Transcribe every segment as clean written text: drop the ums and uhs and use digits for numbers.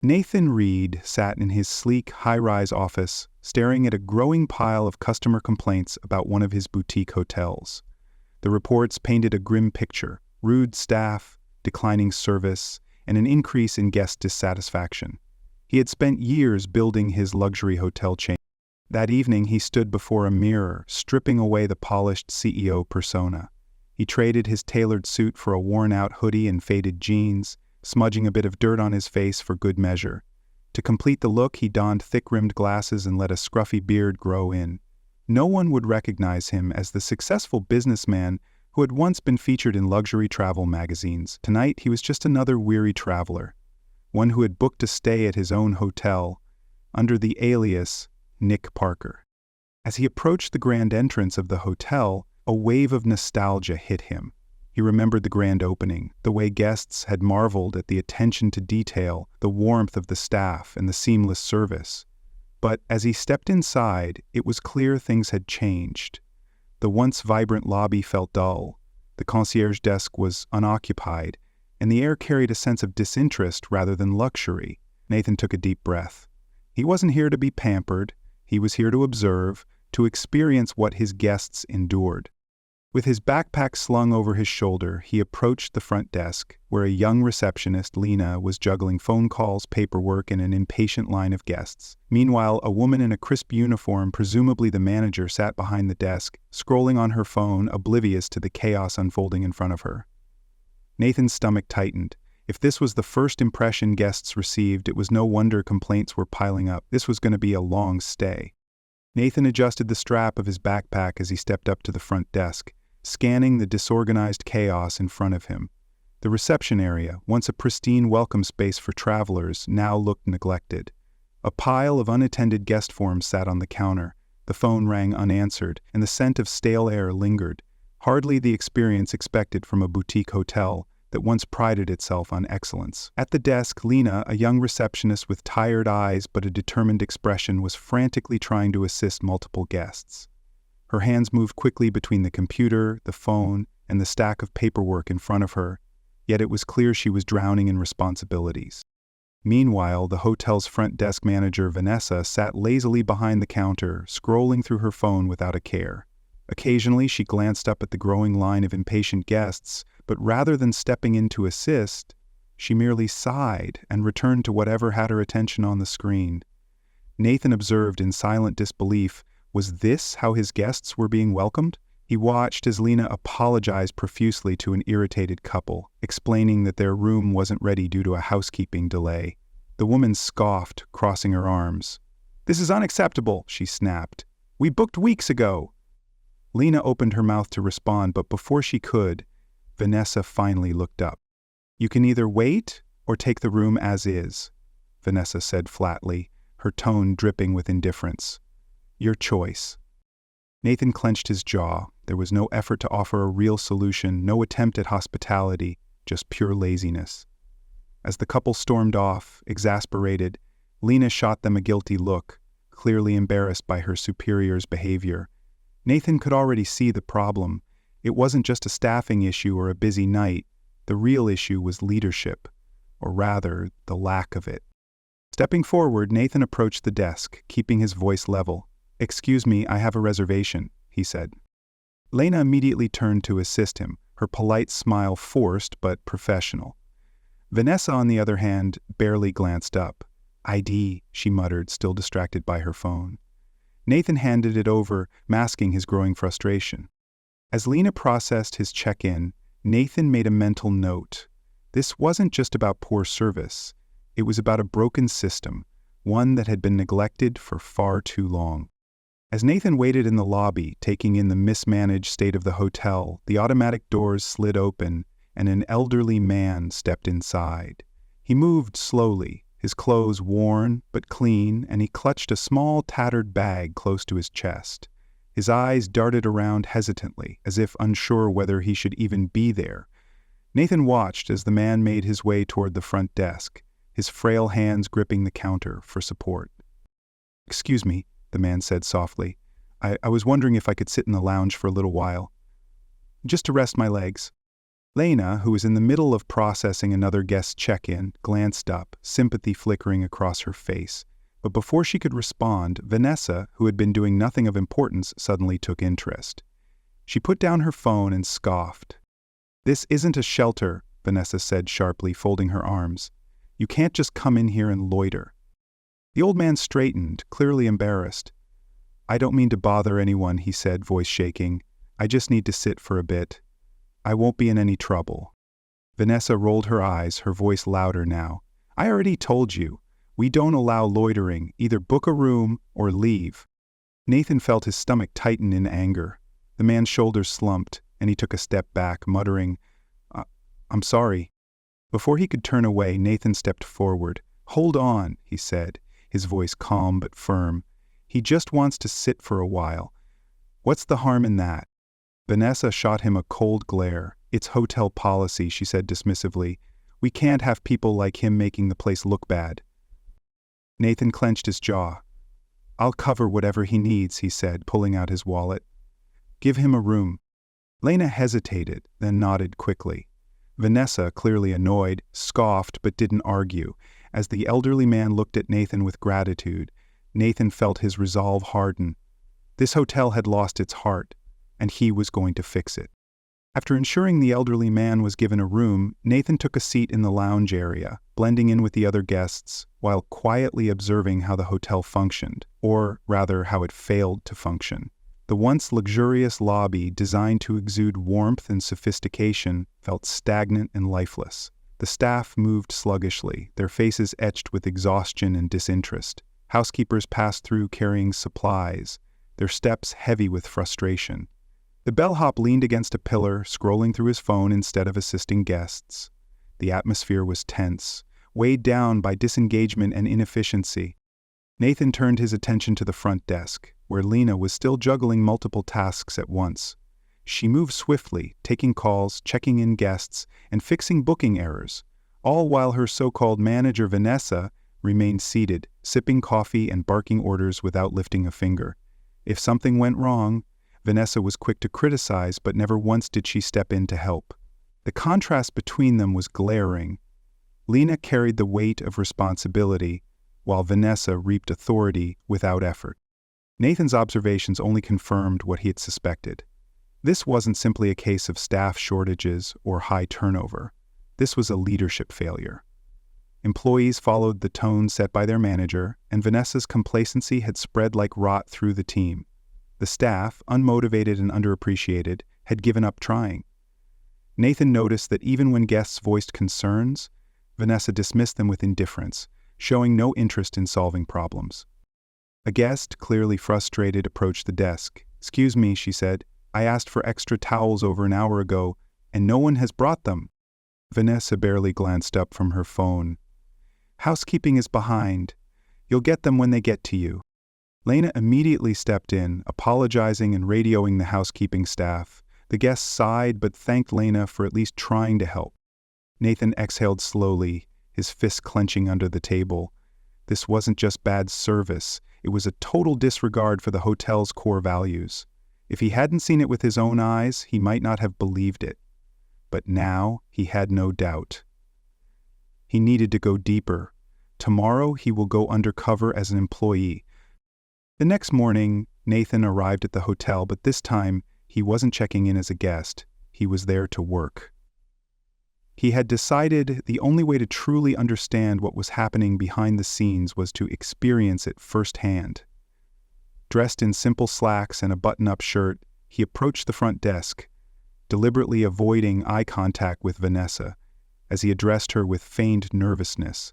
Nathan Reed sat in his sleek, high-rise office, staring at a growing pile of customer complaints about one of his boutique hotels. The reports painted a grim picture: rude staff, declining service, and an increase in guest dissatisfaction. He had spent years building his luxury hotel chain. That evening he stood before a mirror, stripping away the polished CEO persona. He traded his tailored suit for a worn-out hoodie and faded jeans, smudging a bit of dirt on his face for good measure. To complete the look, he donned thick-rimmed glasses and let a scruffy beard grow in. No one would recognize him as the successful businessman who had once been featured in luxury travel magazines. Tonight he was just another weary traveler, one who had booked a stay at his own hotel, under the alias Nick Parker. As he approached the grand entrance of the hotel, a wave of nostalgia hit him. He remembered the grand opening, the way guests had marveled at the attention to detail, the warmth of the staff, and the seamless service. But as he stepped inside, it was clear things had changed. The once vibrant lobby felt dull, the concierge desk was unoccupied, and the air carried a sense of disinterest rather than luxury. Nathan took a deep breath. He wasn't here to be pampered. He was here to observe, to experience what his guests endured. With his backpack slung over his shoulder, he approached the front desk, where a young receptionist, Lena, was juggling phone calls, paperwork, and an impatient line of guests. Meanwhile, a woman in a crisp uniform, presumably the manager, sat behind the desk, scrolling on her phone, oblivious to the chaos unfolding in front of her. Nathan's stomach tightened. If this was the first impression guests received, it was no wonder complaints were piling up. This was going to be a long stay. Nathan adjusted the strap of his backpack as he stepped up to the front desk, scanning the disorganized chaos in front of him. The reception area, once a pristine welcome space for travelers, now looked neglected. A pile of unattended guest forms sat on the counter, the phone rang unanswered, and the scent of stale air lingered, hardly the experience expected from a boutique hotel that once prided itself on excellence. At the desk, Lena, a young receptionist with tired eyes but a determined expression, was frantically trying to assist multiple guests. Her hands moved quickly between the computer, the phone, and the stack of paperwork in front of her, yet it was clear she was drowning in responsibilities. Meanwhile, the hotel's front desk manager, Vanessa, sat lazily behind the counter, scrolling through her phone without a care. Occasionally, she glanced up at the growing line of impatient guests, but rather than stepping in to assist, she merely sighed and returned to whatever had her attention on the screen. Nathan observed in silent disbelief. Was this how his guests were being welcomed? He watched as Lena apologized profusely to an irritated couple, explaining that their room wasn't ready due to a housekeeping delay. The woman scoffed, crossing her arms. "This is unacceptable," she snapped. "We booked weeks ago." Lena opened her mouth to respond, but before she could, Vanessa finally looked up. "You can either wait or take the room as is," Vanessa said flatly, her tone dripping with indifference. "Your choice." Nathan clenched his jaw. There was no effort to offer a real solution, no attempt at hospitality, just pure laziness. As the couple stormed off, exasperated, Lena shot them a guilty look, clearly embarrassed by her superior's behavior. Nathan could already see the problem. It wasn't just a staffing issue or a busy night. The real issue was leadership, or rather, the lack of it. Stepping forward, Nathan approached the desk, keeping his voice level. "Excuse me, I have a reservation," he said. Lena immediately turned to assist him, her polite smile forced but professional. Vanessa, on the other hand, barely glanced up. "ID," she muttered, still distracted by her phone. Nathan handed it over, masking his growing frustration. As Lena processed his check-in, Nathan made a mental note. This wasn't just about poor service. It was about a broken system, one that had been neglected for far too long. As Nathan waited in the lobby, taking in the mismanaged state of the hotel, the automatic doors slid open, and an elderly man stepped inside. He moved slowly, his clothes worn but clean, and he clutched a small tattered bag close to his chest. His eyes darted around hesitantly, as if unsure whether he should even be there. Nathan watched as the man made his way toward the front desk, his frail hands gripping the counter for support. "Excuse me," the man said softly. I was wondering if I could sit in the lounge for a little while. Just to rest my legs." Lena, who was in the middle of processing another guest's check-in, glanced up, sympathy flickering across her face. But before she could respond, Vanessa, who had been doing nothing of importance, suddenly took interest. She put down her phone and scoffed. "This isn't a shelter," Vanessa said sharply, folding her arms. "You can't just come in here and loiter." The old man straightened, clearly embarrassed. "I don't mean to bother anyone," he said, voice shaking. "I just need to sit for a bit. I won't be in any trouble." Vanessa rolled her eyes, her voice louder now. "I already told you. We don't allow loitering. Either book a room or leave." Nathan felt his stomach tighten in anger. The man's shoulders slumped, and he took a step back, muttering, "I'm sorry." Before he could turn away, Nathan stepped forward. "Hold on," he said, his voice calm but firm. "He just wants to sit for a while. What's the harm in that?" Vanessa shot him a cold glare. "It's hotel policy," she said dismissively. "We can't have people like him making the place look bad." Nathan clenched his jaw. "I'll cover whatever he needs," he said, pulling out his wallet. "Give him a room." Lena hesitated, then nodded quickly. Vanessa, clearly annoyed, scoffed but didn't argue. As the elderly man looked at Nathan with gratitude, Nathan felt his resolve harden. This hotel had lost its heart, and he was going to fix it. After ensuring the elderly man was given a room, Nathan took a seat in the lounge area, blending in with the other guests, while quietly observing how the hotel functioned, or rather how it failed to function. The once luxurious lobby, designed to exude warmth and sophistication, felt stagnant and lifeless. The staff moved sluggishly, their faces etched with exhaustion and disinterest. Housekeepers passed through carrying supplies, their steps heavy with frustration. The bellhop leaned against a pillar, scrolling through his phone instead of assisting guests. The atmosphere was tense, weighed down by disengagement and inefficiency. Nathan turned his attention to the front desk, where Lena was still juggling multiple tasks at once. She moved swiftly, taking calls, checking in guests, and fixing booking errors, all while her so-called manager Vanessa remained seated, sipping coffee and barking orders without lifting a finger. If something went wrong, Vanessa was quick to criticize, but never once did she step in to help. The contrast between them was glaring. Lena carried the weight of responsibility, while Vanessa reaped authority without effort. Nathan's observations only confirmed what he had suspected. This wasn't simply a case of staff shortages or high turnover. This was a leadership failure. Employees followed the tone set by their manager, and Vanessa's complacency had spread like rot through the team. The staff, unmotivated and underappreciated, had given up trying. Nathan noticed that even when guests voiced concerns, Vanessa dismissed them with indifference, showing no interest in solving problems. A guest, clearly frustrated, approached the desk. "Excuse me," she said. "I asked for extra towels over an hour ago, and no one has brought them." Vanessa barely glanced up from her phone. "Housekeeping is behind. You'll get them when they get to you." Lena immediately stepped in, apologizing and radioing the housekeeping staff. The guests sighed but thanked Lena for at least trying to help. Nathan exhaled slowly, his fists clenching under the table. This wasn't just bad service, it was a total disregard for the hotel's core values. If he hadn't seen it with his own eyes, he might not have believed it. But now he had no doubt. He needed to go deeper. Tomorrow he will go undercover as an employee. The next morning, Nathan arrived at the hotel, but this time he wasn't checking in as a guest. He was there to work. He had decided the only way to truly understand what was happening behind the scenes was to experience it firsthand. Dressed in simple slacks and a button-up shirt, he approached the front desk, deliberately avoiding eye contact with Vanessa, as he addressed her with feigned nervousness.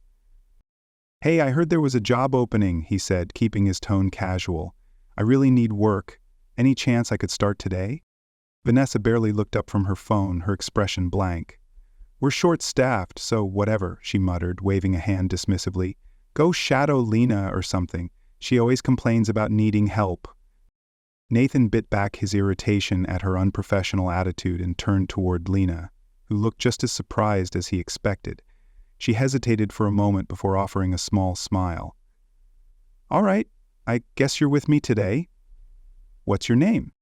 "Hey, I heard there was a job opening," he said, keeping his tone casual. "I really need work. Any chance I could start today?" Vanessa barely looked up from her phone, her expression blank. "We're short-staffed, so whatever," she muttered, waving a hand dismissively. "Go shadow Lena or something. She always complains about needing help." Nathan bit back his irritation at her unprofessional attitude and turned toward Lena, who looked just as surprised as he expected. She hesitated for a moment before offering a small smile. "All right, I guess you're with me today. What's your name?"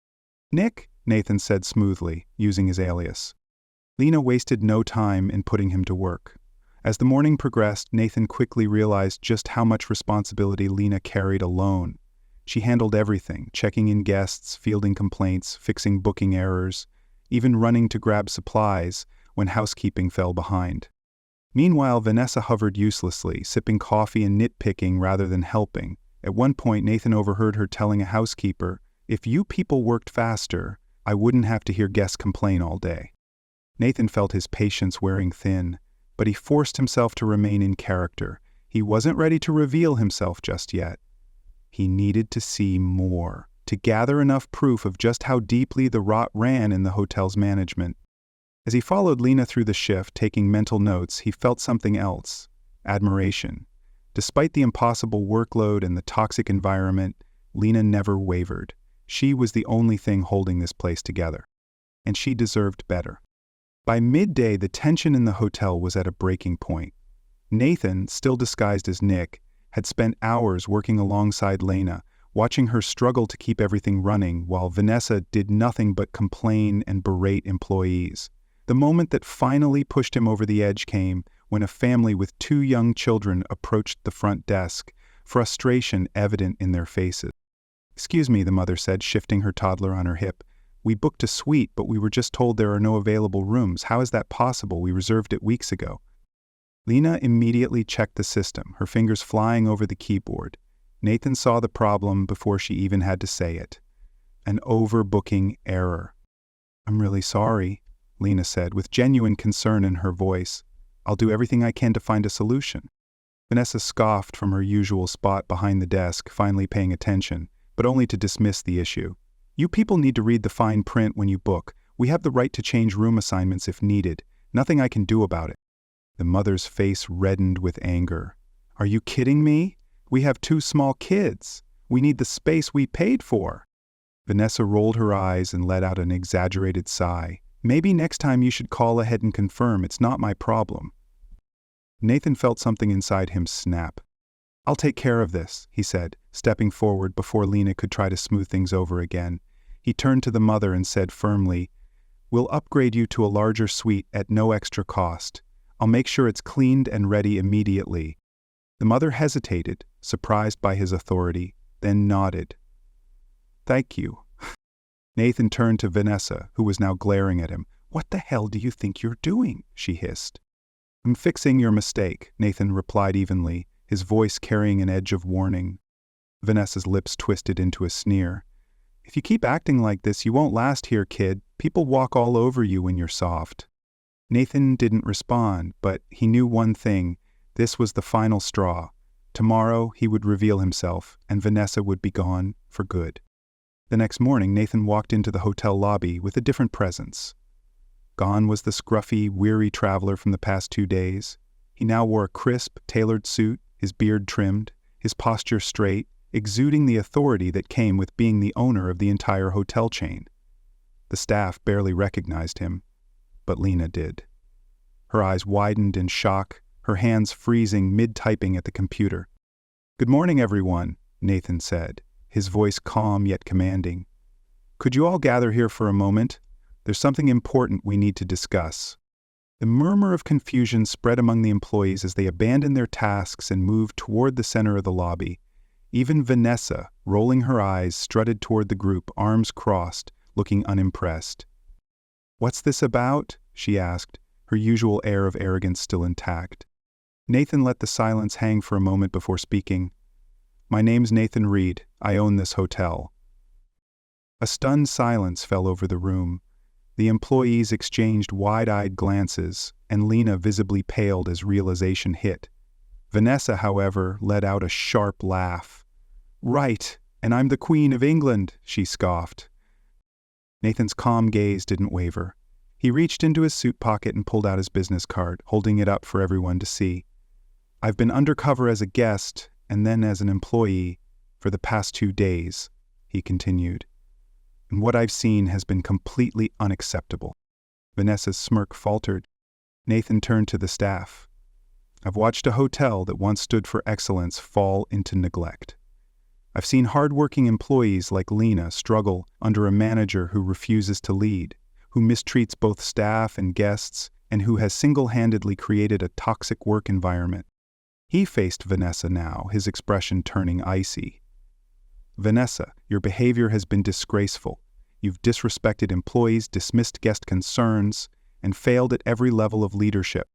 "Nick," Nathan said smoothly, using his alias. Lena wasted no time in putting him to work. As the morning progressed, Nathan quickly realized just how much responsibility Lena carried alone. She handled everything, checking in guests, fielding complaints, fixing booking errors, even running to grab supplies when housekeeping fell behind. Meanwhile, Vanessa hovered uselessly, sipping coffee and nitpicking rather than helping. At one point, Nathan overheard her telling a housekeeper, "If you people worked faster, I wouldn't have to hear guests complain all day." Nathan felt his patience wearing thin, but he forced himself to remain in character. He wasn't ready to reveal himself just yet. He needed to see more, to gather enough proof of just how deeply the rot ran in the hotel's management. As he followed Lena through the shift, taking mental notes, he felt something else: admiration. Despite the impossible workload and the toxic environment, Lena never wavered. She was the only thing holding this place together. And she deserved better. By midday, the tension in the hotel was at a breaking point. Nathan, still disguised as Nick, had spent hours working alongside Lena, watching her struggle to keep everything running, while Vanessa did nothing but complain and berate employees. The moment that finally pushed him over the edge came when a family with 2 young children approached the front desk, frustration evident in their faces. "Excuse me," the mother said, shifting her toddler on her hip. "We booked a suite, but we were just told there are no available rooms. How is that possible? We reserved it weeks ago." Lena immediately checked the system, her fingers flying over the keyboard. Nathan saw the problem before she even had to say it. An overbooking error. "I'm really sorry," Lena said, with genuine concern in her voice. "I'll do everything I can to find a solution." Vanessa scoffed from her usual spot behind the desk, finally paying attention, but only to dismiss the issue. "You people need to read the fine print when you book. We have the right to change room assignments if needed. Nothing I can do about it." The mother's face reddened with anger. "Are you kidding me? We have 2 small kids. We need the space we paid for." Vanessa rolled her eyes and let out an exaggerated sigh. "Maybe next time you should call ahead and confirm. It's not my problem." Nathan felt something inside him snap. "I'll take care of this," he said, stepping forward before Lena could try to smooth things over again. He turned to the mother and said firmly, "We'll upgrade you to a larger suite at no extra cost. I'll make sure it's cleaned and ready immediately." The mother hesitated, surprised by his authority, then nodded. "Thank you." Nathan turned to Vanessa, who was now glaring at him. "What the hell do you think you're doing?" she hissed. "I'm fixing your mistake," Nathan replied evenly, his voice carrying an edge of warning. Vanessa's lips twisted into a sneer. "If you keep acting like this, you won't last here, kid. People walk all over you when you're soft." Nathan didn't respond, but he knew one thing: this was the final straw. Tomorrow he would reveal himself, and Vanessa would be gone for good. The next morning, Nathan walked into the hotel lobby with a different presence. Gone was the scruffy, weary traveler from the past 2 days. He now wore a crisp, tailored suit, his beard trimmed, his posture straight, exuding the authority that came with being the owner of the entire hotel chain. The staff barely recognized him, but Lena did. Her eyes widened in shock, her hands freezing mid-typing at the computer. "Good morning, everyone," Nathan said, his voice calm yet commanding. "Could you all gather here for a moment? There's something important we need to discuss." The murmur of confusion spread among the employees as they abandoned their tasks and moved toward the center of the lobby. Even Vanessa, rolling her eyes, strutted toward the group, arms crossed, looking unimpressed. "What's this about?" she asked, her usual air of arrogance still intact. Nathan let the silence hang for a moment before speaking. "My name's Nathan Reed. I own this hotel." A stunned silence fell over the room. The employees exchanged wide-eyed glances, and Lena visibly paled as realization hit. Vanessa, however, let out a sharp laugh. "Right, and I'm the Queen of England," she scoffed. Nathan's calm gaze didn't waver. He reached into his suit pocket and pulled out his business card, holding it up for everyone to see. "I've been undercover as a guest, and then as an employee, for the past 2 days," he continued. "And what I've seen has been completely unacceptable." Vanessa's smirk faltered. Nathan turned to the staff. "I've watched a hotel that once stood for excellence fall into neglect. I've seen hardworking employees like Lena struggle under a manager who refuses to lead, who mistreats both staff and guests, and who has single-handedly created a toxic work environment. He faced Vanessa now, his expression turning icy. "Vanessa, your behavior has been disgraceful. You've disrespected employees, dismissed guest concerns, and failed at every level of leadership."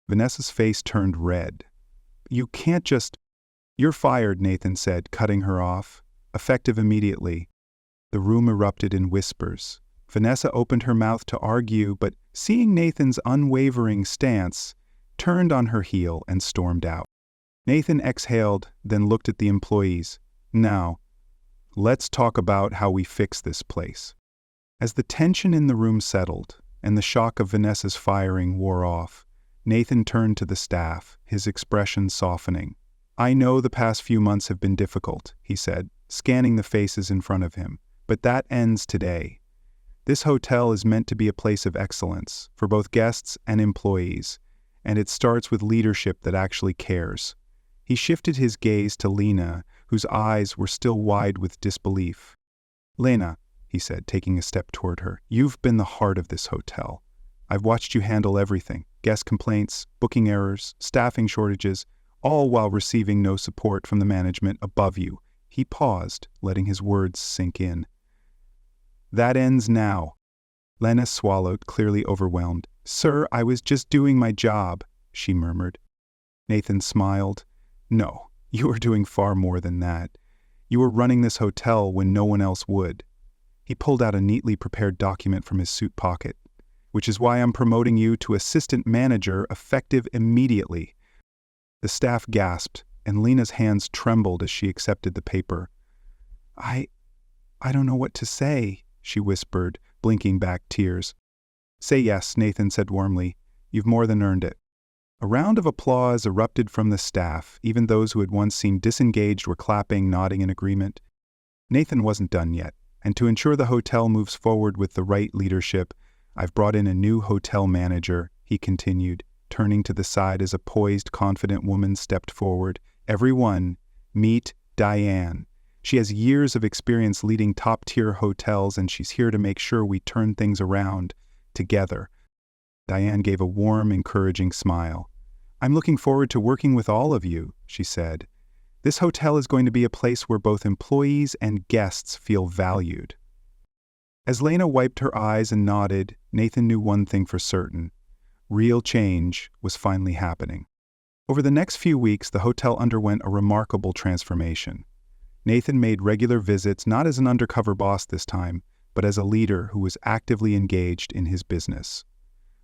Vanessa's face turned red. "You can't just—" "You're fired," Nathan said, cutting her off. "Effective immediately." The room erupted in whispers. Vanessa opened her mouth to argue, but seeing Nathan's unwavering stance, turned on her heel and stormed out. Nathan exhaled, then looked at the employees. "Now, let's talk about how we fix this place." As the tension in the room settled, and the shock of Vanessa's firing wore off, Nathan turned to the staff, his expression softening. "I know the past few months have been difficult," he said, scanning the faces in front of him, "but that ends today. This hotel is meant to be a place of excellence for both guests and employees, and it starts with leadership that actually cares." He shifted his gaze to Lena, whose eyes were still wide with disbelief. "Lena," he said, taking a step toward her, "you've been the heart of this hotel. I've watched you handle everything: guest complaints, booking errors, staffing shortages, all while receiving no support from the management above you." He paused, letting his words sink in. "That ends now." Lena swallowed, clearly overwhelmed. "Sir, I was just doing my job," she murmured. Nathan smiled. "No, you are doing far more than that. You were running this hotel when no one else would." He pulled out a neatly prepared document from his suit pocket. "Which is why I'm promoting you to assistant manager, effective immediately." The staff gasped, and Lena's hands trembled as she accepted the paper. I don't know what to say," she whispered, blinking back tears. "Say yes," Nathan said warmly. "You've more than earned it." A round of applause erupted from the staff. Even those who had once seemed disengaged were clapping, nodding in agreement. Nathan wasn't done yet, and to ensure the hotel moves forward with the right leadership, "I've brought in a new hotel manager," he continued, turning to the side as a poised, confident woman stepped forward. "Everyone, meet Diane. She has years of experience leading top-tier hotels, and she's here to make sure we turn things around together." Diane gave a warm, encouraging smile. "I'm looking forward to working with all of you," she said. "This hotel is going to be a place where both employees and guests feel valued." As Lena wiped her eyes and nodded, Nathan knew one thing for certain. Real change was finally happening. Over the next few weeks, the hotel underwent a remarkable transformation. Nathan made regular visits, not as an undercover boss this time, but as a leader who was actively engaged in his business.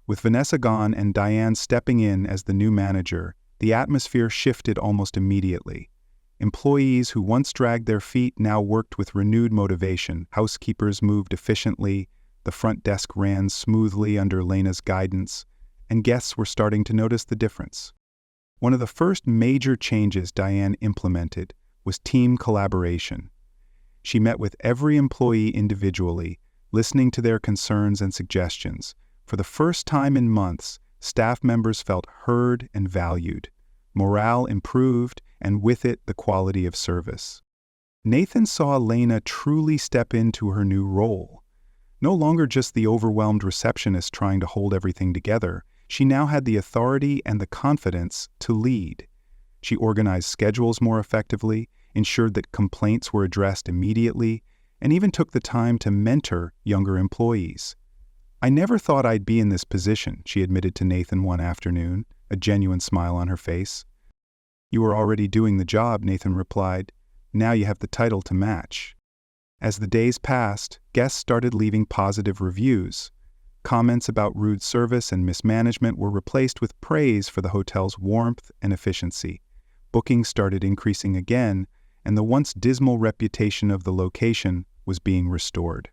With Vanessa gone and Diane stepping in as the new manager, the atmosphere shifted almost immediately. Employees who once dragged their feet now worked with renewed motivation. Housekeepers moved efficiently, the front desk ran smoothly under Lena's guidance, and guests were starting to notice the difference. One of the first major changes Diane implemented was team collaboration. She met with every employee individually, listening to their concerns and suggestions. For the first time in months, staff members felt heard and valued. Morale improved, and with it, the quality of service. Nathan saw Lena truly step into her new role. No longer just the overwhelmed receptionist trying to hold everything together, she now had the authority and the confidence to lead. She organized schedules more effectively, ensured that complaints were addressed immediately, and even took the time to mentor younger employees. "I never thought I'd be in this position," she admitted to Nathan one afternoon, a genuine smile on her face. "You were already doing the job," Nathan replied. "Now you have the title to match." As the days passed, guests started leaving positive reviews. Comments about rude service and mismanagement were replaced with praise for the hotel's warmth and efficiency. Bookings started increasing again, and the once dismal reputation of the location was being restored.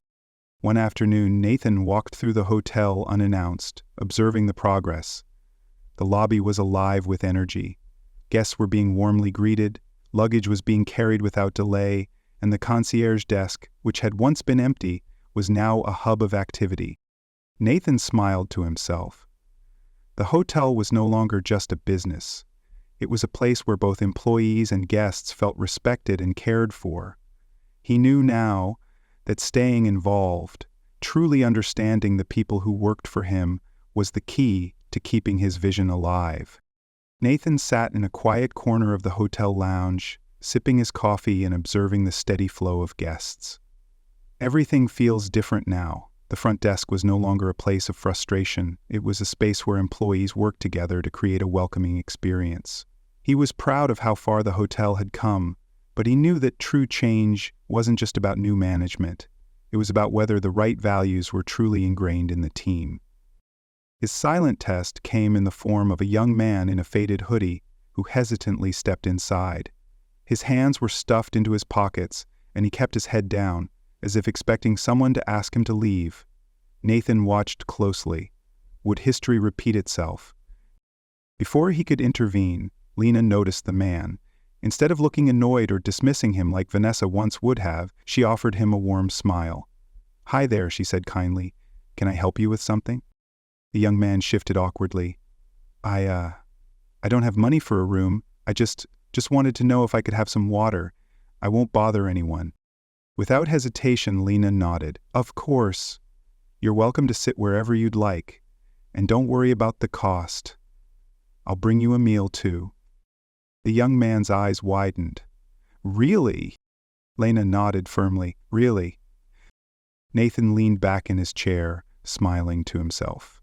One afternoon, Nathan walked through the hotel unannounced, observing the progress. The lobby was alive with energy. Guests were being warmly greeted, luggage was being carried without delay, and the concierge desk, which had once been empty, was now a hub of activity. Nathan smiled to himself. The hotel was no longer just a business. It was a place where both employees and guests felt respected and cared for. He knew now that staying involved, Truly understanding the people who worked for him was the key to keeping his vision alive. Nathan sat in a quiet corner of the hotel lounge, sipping his coffee and observing the steady flow of guests. Everything feels different now. The front desk was no longer a place of frustration. It was a space where employees worked together to create a welcoming experience. He was proud of how far the hotel had come, but he knew that true change wasn't just about new management. It was about whether the right values were truly ingrained in the team. His silent test came in the form of a young man in a faded hoodie who hesitantly stepped inside. His hands were stuffed into his pockets, and he kept his head down, as if expecting someone to ask him to leave. Nathan watched closely. Would history repeat itself? Before he could intervene, Lena noticed the man. Instead of looking annoyed or dismissing him like Vanessa once would have, she offered him a warm smile. "Hi there," she said kindly. "Can I help you with something?" The young man shifted awkwardly. I don't have money for a room. I just wanted to know if I could have some water. I won't bother anyone." Without hesitation, Lena nodded. "Of course. You're welcome to sit wherever you'd like. And don't worry about the cost. I'll bring you a meal, too." The young man's eyes widened. "Really?" Lena nodded firmly. "Really?" Nathan leaned back in his chair, smiling to himself.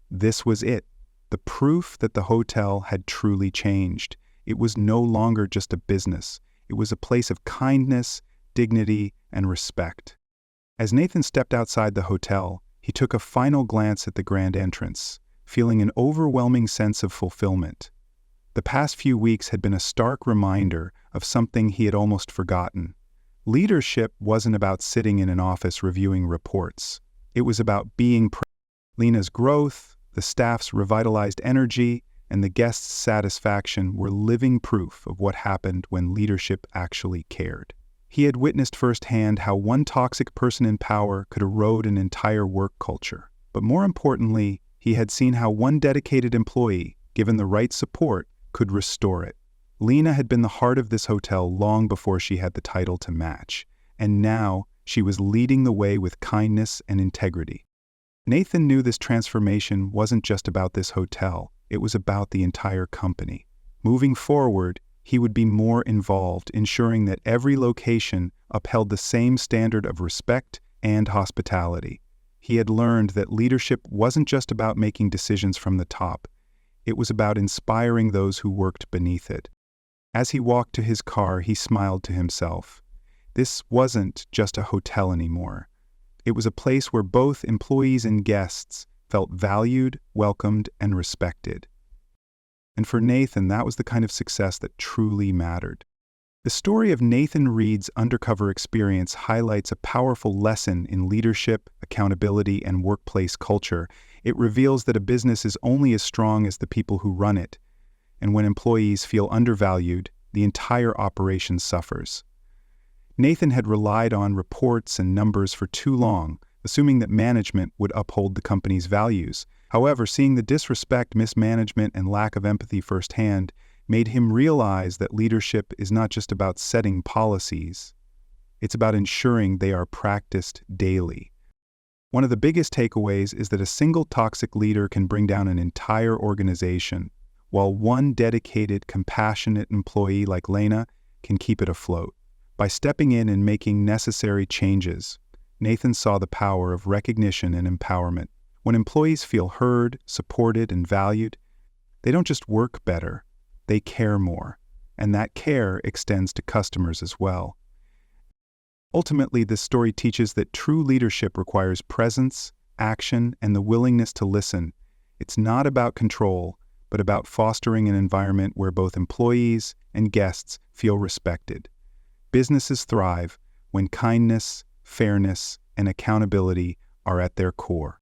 This was it. The proof that the hotel had truly changed. It was no longer just a business. It was a place of kindness, dignity, and respect. As Nathan stepped outside the hotel, he took a final glance at the grand entrance, feeling an overwhelming sense of fulfillment. The past few weeks had been a stark reminder of something he had almost forgotten. Leadership wasn't about sitting in an office reviewing reports. It was about being present. Lena's growth, the staff's revitalized energy, and the guests' satisfaction were living proof of what happened when leadership actually cared. He had witnessed firsthand how one toxic person in power could erode an entire work culture. But more importantly, he had seen how one dedicated employee, given the right support, could restore it. Lena had been the heart of this hotel long before she had the title to match, and now she was leading the way with kindness and integrity. Nathan knew this transformation wasn't just about this hotel, it was about the entire company. Moving forward, he would be more involved, ensuring that every location upheld the same standard of respect and hospitality. He had learned that leadership wasn't just about making decisions from the top, it was about inspiring those who worked beneath it. As he walked to his car, he smiled to himself. This wasn't just a hotel anymore. It was a place where both employees and guests felt valued, welcomed, and respected. And for Nathan, that was the kind of success that truly mattered. The story of Nathan Reed's undercover experience highlights a powerful lesson in leadership, accountability, and workplace culture. It reveals that a business is only as strong as the people who run it, and when employees feel undervalued, the entire operation suffers. Nathan had relied on reports and numbers for too long, assuming that management would uphold the company's values. However, seeing the disrespect, mismanagement, and lack of empathy firsthand made him realize that leadership is not just about setting policies, it's about ensuring they are practiced daily. One of the biggest takeaways is that a single toxic leader can bring down an entire organization, while one dedicated, compassionate employee like Lena can keep it afloat. By stepping in and making necessary changes, Nathan saw the power of recognition and empowerment. When employees feel heard, supported, and valued, they don't just work better, they care more, and that care extends to customers as well. Ultimately, this story teaches that true leadership requires presence, action, and the willingness to listen. It's not about control, but about fostering an environment where both employees and guests feel respected. Businesses thrive when kindness, fairness, and accountability are at their core.